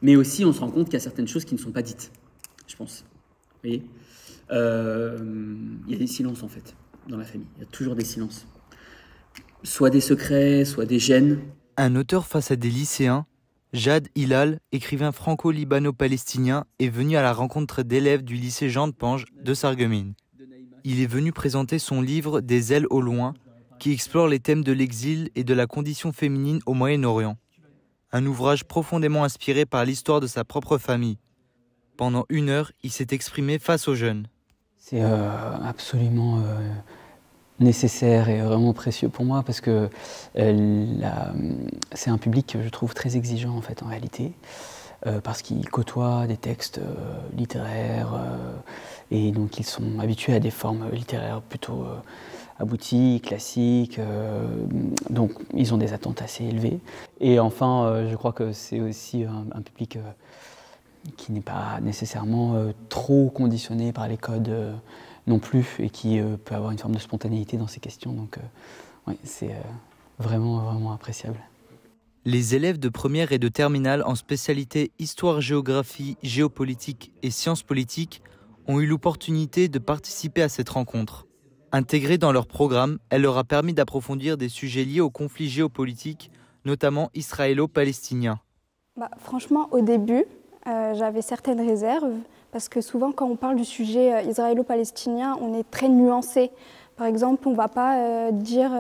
Mais aussi, on se rend compte qu'il y a certaines choses qui ne sont pas dites, je pense. Vous voyez, il y a des silences, en fait, dans la famille. Il y a toujours des silences. Soit des secrets, soit des gênes. Un auteur face à des lycéens, Jad Hilal, écrivain franco-libano-palestinien, est venu à la rencontre d'élèves du lycée Jean de Pange de Sarreguemines. Il est venu présenter son livre « Des ailes au loin » qui explore les thèmes de l'exil et de la condition féminine au Moyen-Orient. Un ouvrage profondément inspiré par l'histoire de sa propre famille. Pendant 1 heure, il s'est exprimé face aux jeunes. C'est absolument nécessaire et vraiment précieux pour moi parce que c'est un public que je trouve très exigeant en fait en réalité. Parce qu'ils côtoient des textes littéraires et donc ils sont habitués à des formes littéraires plutôt abouties, classiques, donc ils ont des attentes assez élevées. Et enfin, je crois que c'est aussi un public qui n'est pas nécessairement trop conditionné par les codes non plus et qui peut avoir une forme de spontanéité dans ces questions. Donc ouais, c'est vraiment appréciable. Les élèves de première et de terminale en spécialité histoire-géographie, géopolitique et sciences politiques ont eu l'opportunité de participer à cette rencontre. Intégrée dans leur programme, elle leur a permis d'approfondir des sujets liés aux conflits géopolitiques, notamment israélo-palestiniens. Franchement, au début, j'avais certaines réserves, parce que souvent quand on parle du sujet israélo-palestinien, on est très nuancé. Par exemple, on ne va pas dire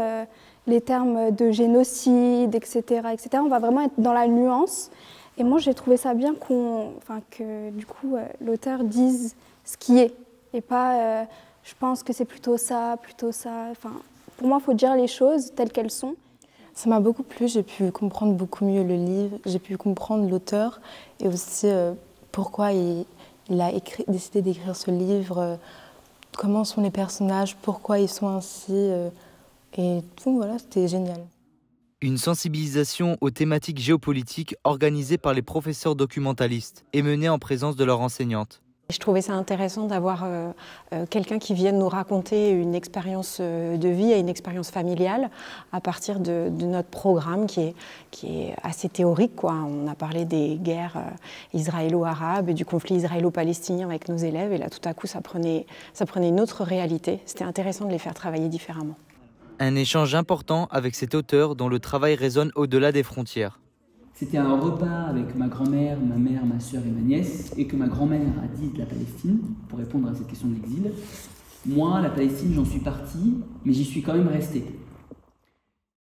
les termes de génocide, etc., etc. On va vraiment être dans la nuance. Et moi, j'ai trouvé ça bien que du coup, l'auteur dise ce qui est. Et pas, je pense que c'est plutôt ça, plutôt ça. Enfin, pour moi, il faut dire les choses telles qu'elles sont. Ça m'a beaucoup plu, j'ai pu comprendre beaucoup mieux le livre, j'ai pu comprendre l'auteur et aussi pourquoi il a décidé d'écrire ce livre, comment sont les personnages, pourquoi ils sont ainsi. Et tout, voilà, c'était génial. Une sensibilisation aux thématiques géopolitiques organisée par les professeurs documentalistes et menée en présence de leur enseignante. Je trouvais ça intéressant d'avoir quelqu'un qui vienne nous raconter une expérience de vie et une expérience familiale à partir de notre programme qui est assez théorique, quoi. On a parlé des guerres israélo-arabes et du conflit israélo-palestinien avec nos élèves et là tout à coup ça prenait une autre réalité. C'était intéressant de les faire travailler différemment. Un échange important avec cet auteur dont le travail résonne au-delà des frontières. C'était un repas avec ma grand-mère, ma mère, ma soeur et ma nièce, et que ma grand-mère a dit de la Palestine, pour répondre à cette question de l'exil. Moi, la Palestine, j'en suis parti, mais j'y suis quand même resté.